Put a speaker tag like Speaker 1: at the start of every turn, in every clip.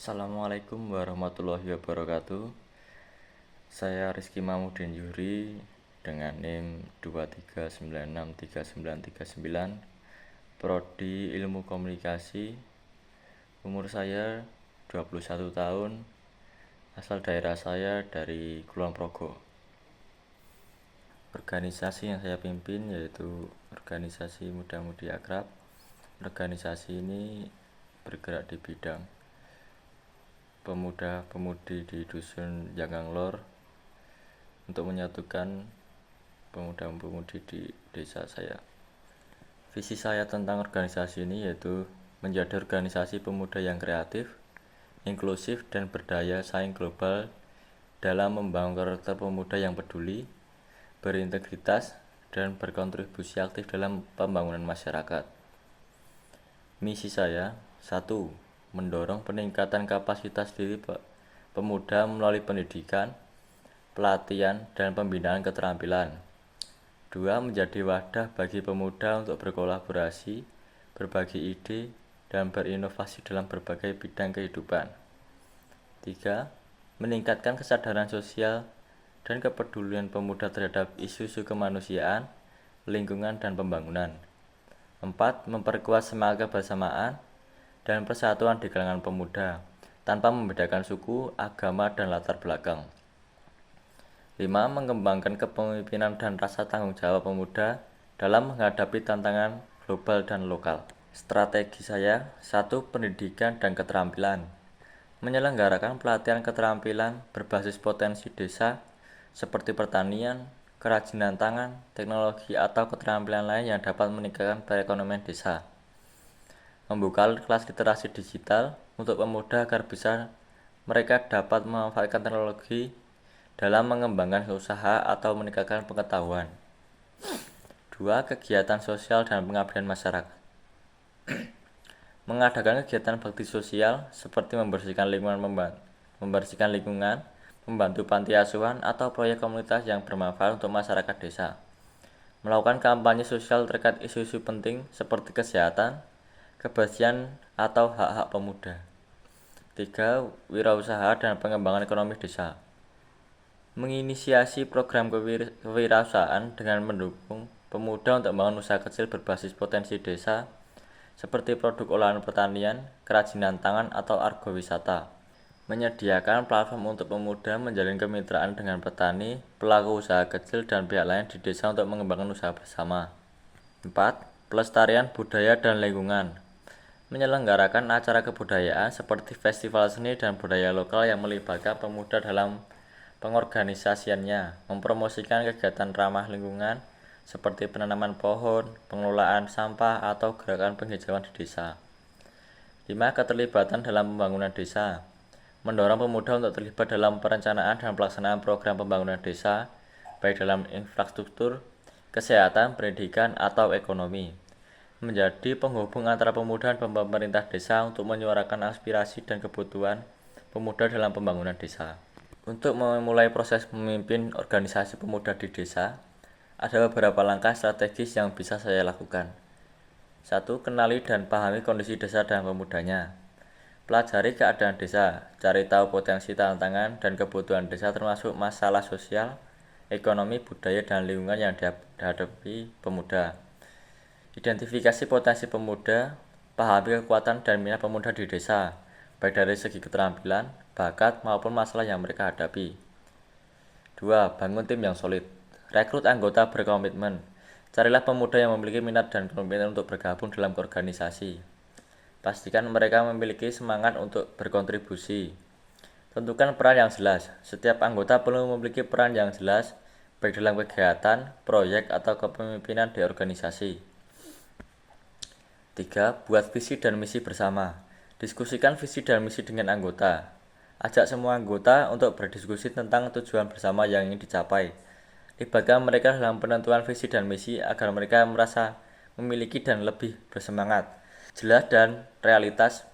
Speaker 1: Assalamualaikum warahmatullahi wabarakatuh. Saya Rizky Mahmudin Yuri dengan NIM 239639399, Prodi Ilmu Komunikasi. Umur saya 21 tahun. Asal daerah saya dari Kulon Progo. Organisasi yang saya pimpin yaitu organisasi Muda-Mudi Akrab. Organisasi ini bergerak di bidang pemuda-pemudi di Dusun Janggang Lor untuk menyatukan pemuda-pemudi di desa saya. Visi saya tentang organisasi ini yaitu menjadi organisasi pemuda yang kreatif, inklusif, dan berdaya saing global dalam membangun karakter pemuda yang peduli, berintegritas, dan berkontribusi aktif dalam pembangunan masyarakat. Misi saya: 1. Mendorong peningkatan kapasitas diri pemuda melalui pendidikan, pelatihan, dan pembinaan keterampilan. 2. Menjadi wadah bagi pemuda untuk berkolaborasi, berbagi ide, dan berinovasi dalam berbagai bidang kehidupan. 3. Meningkatkan kesadaran sosial dan kepedulian pemuda terhadap isu-isu kemanusiaan, lingkungan, dan pembangunan. 4. Memperkuat semangat kebersamaan dan persatuan di kalangan pemuda, tanpa membedakan suku, agama, dan latar belakang. 5. Mengembangkan kepemimpinan dan rasa tanggung jawab pemuda dalam menghadapi tantangan global dan lokal. Strategi saya: 1. Pendidikan dan keterampilan. Menyelenggarakan pelatihan keterampilan berbasis potensi desa seperti pertanian, kerajinan tangan, teknologi, atau keterampilan lain yang dapat meningkatkan perekonomian desa. Membuka kelas literasi digital untuk pemuda agar mereka dapat memanfaatkan teknologi dalam mengembangkan usaha atau meningkatkan pengetahuan. 2. Kegiatan sosial dan pengabdian masyarakat. Mengadakan kegiatan bakti sosial seperti membersihkan lingkungan, membantu panti asuhan, atau proyek komunitas yang bermanfaat untuk masyarakat desa. Melakukan kampanye sosial terkait isu-isu penting seperti kesehatan, kebersihan, atau hak-hak pemuda. 3. Wirausaha dan pengembangan ekonomi desa. Menginisiasi program kewirausahaan dengan mendukung pemuda untuk membangun usaha kecil berbasis potensi desa seperti produk olahan pertanian, kerajinan tangan, atau agrowisata. Menyediakan platform untuk pemuda menjalin kemitraan dengan petani, pelaku usaha kecil, dan pihak lain di desa untuk mengembangkan usaha bersama. 4. Pelestarian budaya dan lingkungan. Menyelenggarakan acara kebudayaan seperti festival seni dan budaya lokal yang melibatkan pemuda dalam pengorganisasiannya, mempromosikan kegiatan ramah lingkungan seperti penanaman pohon, pengelolaan sampah, atau gerakan penghijauan di desa. 5. Keterlibatan dalam pembangunan desa. Mendorong pemuda untuk terlibat dalam perencanaan dan pelaksanaan program pembangunan desa, baik dalam infrastruktur, kesehatan, pendidikan, atau ekonomi. Menjadi penghubung antara pemuda dan pemerintah desa untuk menyuarakan aspirasi dan kebutuhan pemuda dalam pembangunan desa. Untuk memulai proses memimpin organisasi pemuda di desa, ada beberapa langkah strategis yang bisa saya lakukan. 1. Kenali dan pahami kondisi desa dan pemudanya. Pelajari keadaan desa, cari tahu potensi, tantangan, dan kebutuhan desa termasuk masalah sosial, ekonomi, budaya, dan lingkungan yang dihadapi pemuda. Identifikasi potensi pemuda, pahami kekuatan dan minat pemuda di desa, baik dari segi keterampilan, bakat, maupun masalah yang mereka hadapi. 2. Bangun tim yang solid. Rekrut anggota berkomitmen. Carilah pemuda yang memiliki minat dan komitmen untuk bergabung dalam organisasi. Pastikan mereka memiliki semangat untuk berkontribusi. Tentukan peran yang jelas. Setiap anggota perlu memiliki peran yang jelas, baik dalam kegiatan, proyek, atau kepemimpinan di organisasi. 3. Buat visi dan misi bersama. Diskusikan visi dan misi dengan anggota. Ajak semua anggota untuk berdiskusi tentang tujuan bersama yang ingin dicapai. Libatkan mereka dalam penentuan visi dan misi agar mereka merasa memiliki dan lebih bersemangat. Jelas dan realitas.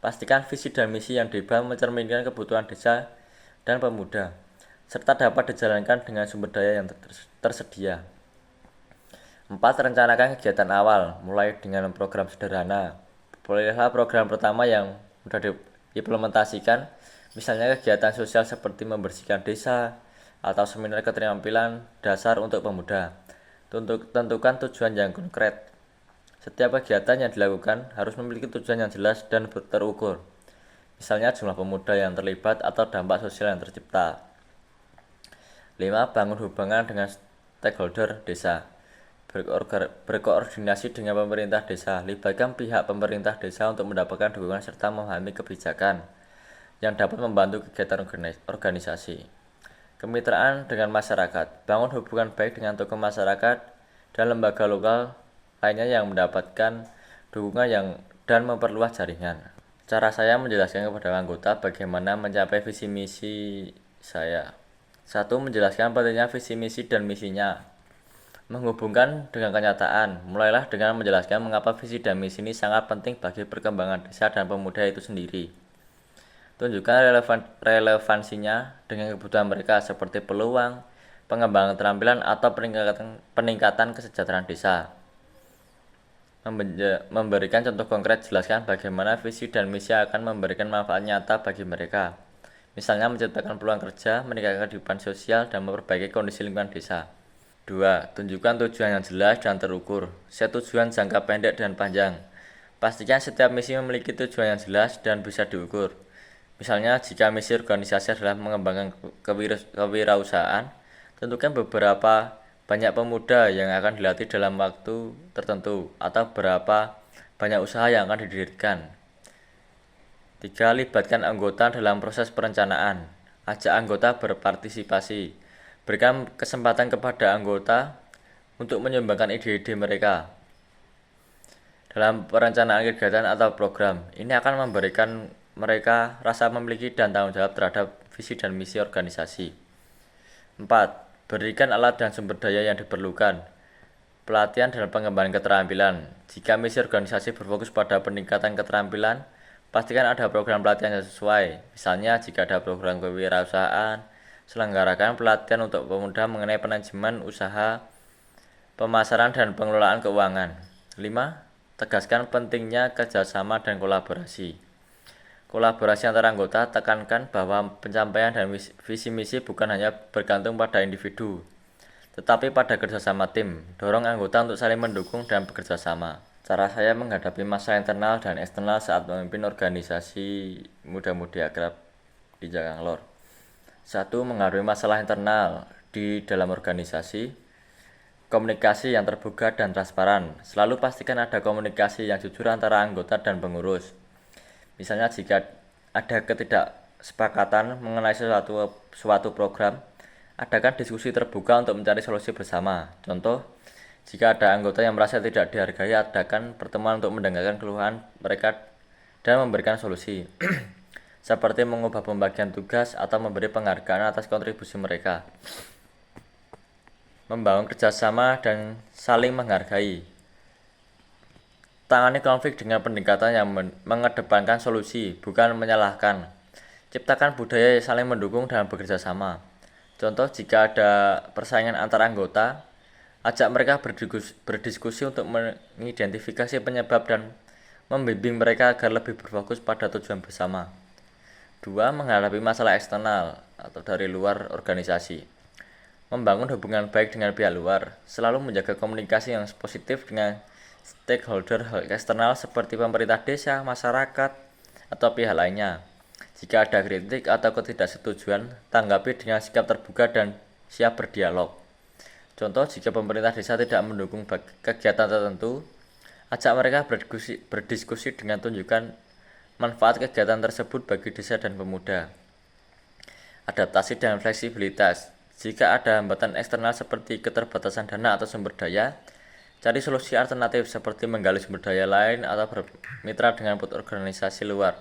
Speaker 1: Pastikan visi dan misi yang dibangun mencerminkan kebutuhan desa dan pemuda, serta dapat dijalankan dengan sumber daya yang tersedia. 4. Rencanakan kegiatan awal, mulai dengan program sederhana. Pilihlah program pertama yang mudah implementasikan, misalnya kegiatan sosial seperti membersihkan desa atau seminar keterampilan dasar untuk pemuda. Tentukan tujuan yang konkret. Setiap kegiatan yang dilakukan harus memiliki tujuan yang jelas dan terukur. Misalnya jumlah pemuda yang terlibat atau dampak sosial yang tercipta. 5. Bangun hubungan dengan stakeholder desa. Berkoordinasi dengan pemerintah desa. Libatkan pihak pemerintah desa untuk mendapatkan dukungan serta memahami kebijakan yang dapat membantu kegiatan organisasi. Kemitraan dengan masyarakat. Bangun hubungan baik dengan tokoh masyarakat dan lembaga lokal lainnya yang mendapatkan dukungan dan memperluas jaringan. Cara saya menjelaskan kepada anggota bagaimana mencapai visi misi saya. 1. Menjelaskan pentingnya visi misi dan misinya. Menghubungkan dengan kenyataan. Mulailah dengan menjelaskan mengapa visi dan misi ini sangat penting bagi perkembangan desa dan pemuda itu sendiri. Tunjukkan relevansinya dengan kebutuhan mereka seperti peluang, pengembangan keterampilan, atau peningkatan kesejahteraan desa. Memberikan contoh konkret, jelaskan bagaimana visi dan misi akan memberikan manfaat nyata bagi mereka. Misalnya menciptakan peluang kerja, meningkatkan kehidupan sosial, dan memperbaiki kondisi lingkungan desa. 2. Tunjukkan tujuan yang jelas dan terukur. Set tujuan jangka pendek dan panjang. Pastikan setiap misi memiliki tujuan yang jelas dan bisa diukur. Misalnya, jika misi organisasi adalah mengembangkan kewirausahaan, tentukan beberapa banyak pemuda yang akan dilatih dalam waktu tertentu, atau berapa banyak usaha yang akan didirikan. 3. Libatkan anggota dalam proses perencanaan. Ajak anggota berpartisipasi. Berikan kesempatan kepada anggota untuk menyumbangkan ide-ide mereka dalam perencanaan kegiatan atau program. Ini akan memberikan mereka rasa memiliki dan tanggung jawab terhadap visi dan misi organisasi. 4. Berikan alat dan sumber daya yang diperlukan. Pelatihan dan pengembangan keterampilan. Jika misi organisasi berfokus pada peningkatan keterampilan, pastikan ada program pelatihan yang sesuai. Misalnya, jika ada program kewirausahaan, selenggarakan pelatihan untuk pemuda mengenai manajemen usaha, pemasaran, dan pengelolaan keuangan. 5. Tegaskan pentingnya kerjasama dan kolaborasi. Kolaborasi antara anggota, tekankan bahwa pencapaian dan visi misi bukan hanya bergantung pada individu, tetapi pada kerjasama tim. Dorong anggota untuk saling mendukung dan bekerja sama. Cara saya menghadapi masalah internal dan eksternal saat memimpin organisasi muda-mudi akrab di Jaganglor. 1. Menghadapi masalah internal di dalam organisasi. Komunikasi yang terbuka dan transparan. Selalu pastikan ada komunikasi yang jujur antara anggota dan pengurus. Misalnya, jika ada ketidaksepakatan mengenai suatu program, adakan diskusi terbuka untuk mencari solusi bersama. Contoh, jika ada anggota yang merasa tidak dihargai, adakan pertemuan untuk mendengarkan keluhan mereka dan memberikan solusi. Seperti mengubah pembagian tugas atau memberi penghargaan atas kontribusi mereka. Membangun kerjasama dan saling menghargai. Tangani konflik dengan pendekatan yang mengedepankan solusi, bukan menyalahkan. Ciptakan budaya yang saling mendukung dan bekerja sama. Contoh, jika ada persaingan antar anggota, ajak mereka berdiskusi untuk mengidentifikasi penyebab dan membimbing mereka agar lebih berfokus pada tujuan bersama. 2. Menghadapi masalah eksternal atau dari luar organisasi. Membangun hubungan baik dengan pihak luar. Selalu menjaga komunikasi yang positif dengan stakeholder eksternal seperti pemerintah desa, masyarakat, atau pihak lainnya. Jika ada kritik atau ketidaksetujuan, tanggapi dengan sikap terbuka dan siap berdialog. Contoh, jika pemerintah desa tidak mendukung kegiatan tertentu, ajak mereka berdiskusi dengan tunjukkan manfaat kegiatan tersebut bagi desa dan pemuda. Adaptasi dan fleksibilitas. Jika ada hambatan eksternal seperti keterbatasan dana atau sumber daya, cari solusi alternatif seperti menggali sumber daya lain atau bermitra dengan organisasi luar.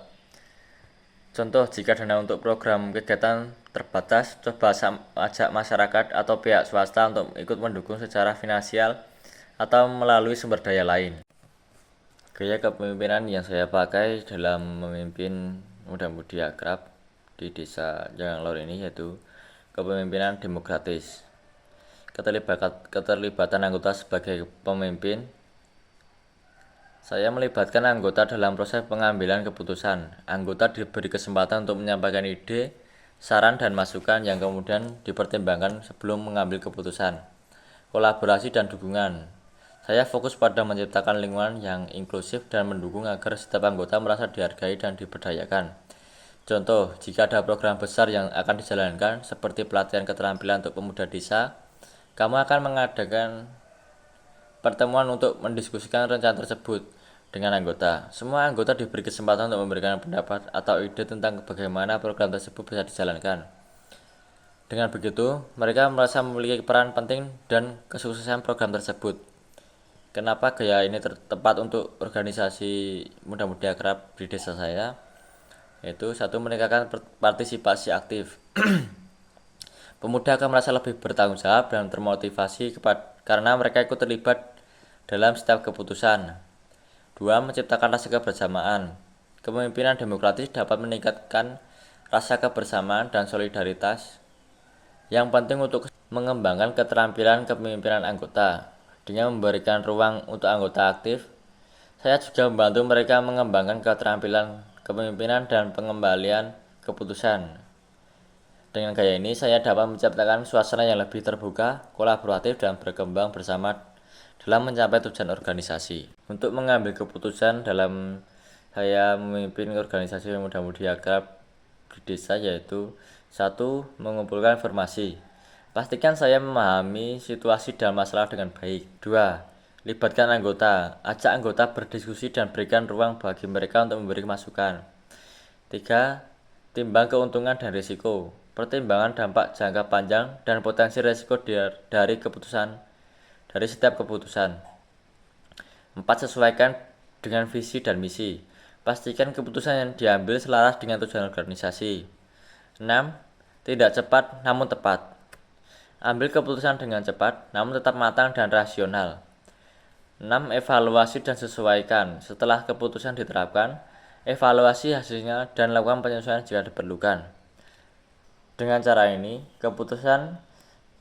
Speaker 1: Contoh, jika dana untuk program kegiatan terbatas, coba ajak masyarakat atau pihak swasta untuk ikut mendukung secara finansial atau melalui sumber daya lain. Gaya kepemimpinan yang saya pakai dalam memimpin muda-mudi akrab di desa Jaganglor ini yaitu kepemimpinan demokratis. Keterlibatan anggota sebagai pemimpin Saya melibatkan anggota dalam proses pengambilan keputusan. Anggota diberi kesempatan untuk menyampaikan ide, saran, dan masukan yang kemudian dipertimbangkan sebelum mengambil keputusan. Kolaborasi dan dukungan. Saya fokus pada menciptakan lingkungan yang inklusif dan mendukung agar setiap anggota merasa dihargai dan diberdayakan. Contoh, jika ada program besar yang akan dijalankan, seperti pelatihan keterampilan untuk pemuda desa, kamu akan mengadakan pertemuan untuk mendiskusikan rencana tersebut dengan anggota. Semua anggota diberi kesempatan untuk memberikan pendapat atau ide tentang bagaimana program tersebut bisa dijalankan. Dengan begitu, mereka merasa memiliki peran penting dan kesuksesan program tersebut. Kenapa gaya ini tepat untuk organisasi muda-mudi akrab di desa saya? Yaitu satu, meningkatkan partisipasi aktif. Pemuda akan merasa lebih bertanggung jawab dan termotivasi karena mereka ikut terlibat dalam setiap keputusan. 2. Menciptakan rasa kebersamaan. Kepemimpinan demokratis dapat meningkatkan rasa kebersamaan dan solidaritas yang penting untuk mengembangkan keterampilan kepemimpinan anggota. Dengan memberikan ruang untuk anggota aktif, saya juga membantu mereka mengembangkan keterampilan kepemimpinan dan pengembalian keputusan. Dengan gaya ini, saya dapat menciptakan suasana yang lebih terbuka, kolaboratif, dan berkembang bersama dalam mencapai tujuan organisasi. Untuk mengambil keputusan dalam saya memimpin organisasi muda-mudi akrab di desa, yaitu 1. Mengumpulkan informasi. Pastikan saya memahami situasi dan masalah dengan baik. 2. Libatkan anggota. Ajak anggota berdiskusi dan berikan ruang bagi mereka untuk memberi masukan. 3. Timbang keuntungan dan risiko. Pertimbangan dampak jangka panjang dan potensi risiko dari setiap keputusan. 4. Sesuaikan dengan visi dan misi. Pastikan keputusan yang diambil selaras dengan tujuan organisasi. 6. Tidak cepat namun tepat. Ambil keputusan dengan cepat namun tetap matang dan rasional. 6. Evaluasi dan sesuaikan. Setelah keputusan diterapkan, evaluasi hasilnya dan lakukan penyesuaian jika diperlukan. Dengan cara ini, keputusan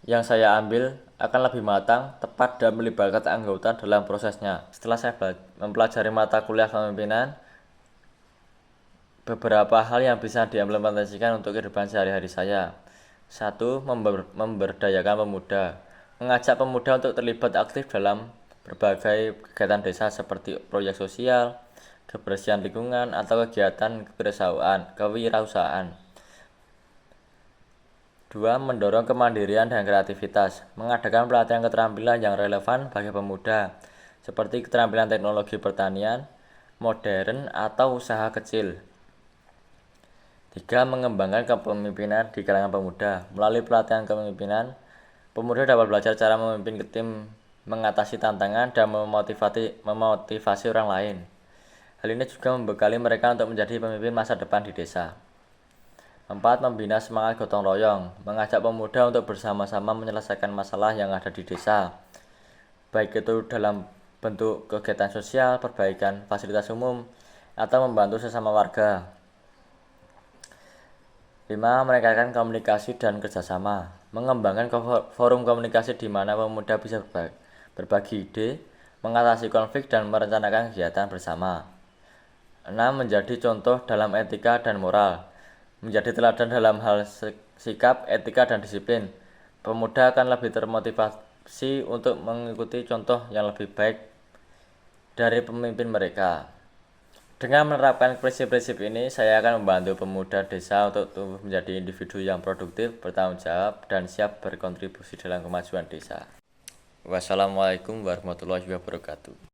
Speaker 1: yang saya ambil akan lebih matang, tepat, dan melibatkan anggota dalam prosesnya. Setelah saya mempelajari mata kuliah kepemimpinan, beberapa hal yang bisa diimplementasikan untuk kehidupan sehari-hari saya. 1. Memberdayakan pemuda. Mengajak pemuda untuk terlibat aktif dalam berbagai kegiatan desa seperti proyek sosial, kebersihan lingkungan, atau kegiatan kewirausahaan. 2. Mendorong kemandirian dan kreativitas. Mengadakan pelatihan keterampilan yang relevan bagi pemuda, seperti keterampilan teknologi pertanian modern atau usaha kecil. 3. Mengembangkan kepemimpinan di kalangan pemuda. Melalui pelatihan kepemimpinan, pemuda dapat belajar cara memimpin tim, mengatasi tantangan, dan memotivasi orang lain. Hal ini juga membekali mereka untuk menjadi pemimpin masa depan di desa. 4. Membina semangat gotong royong. Mengajak pemuda untuk bersama-sama menyelesaikan masalah yang ada di desa, baik itu dalam bentuk kegiatan sosial, perbaikan fasilitas umum, atau membantu sesama warga. 5. Meningkatkan komunikasi dan kerjasama. Mengembangkan forum komunikasi di mana pemuda bisa berbagi ide, mengatasi konflik, dan merencanakan kegiatan bersama. 6. Menjadi contoh dalam etika dan moral. Menjadi teladan dalam hal sikap, etika, dan disiplin. Pemuda akan lebih termotivasi untuk mengikuti contoh yang lebih baik dari pemimpin mereka. Dengan menerapkan prinsip-prinsip ini, saya akan membantu pemuda desa untuk tumbuh menjadi individu yang produktif, bertanggung jawab, dan siap berkontribusi dalam kemajuan desa. Wassalamualaikum warahmatullahi wabarakatuh.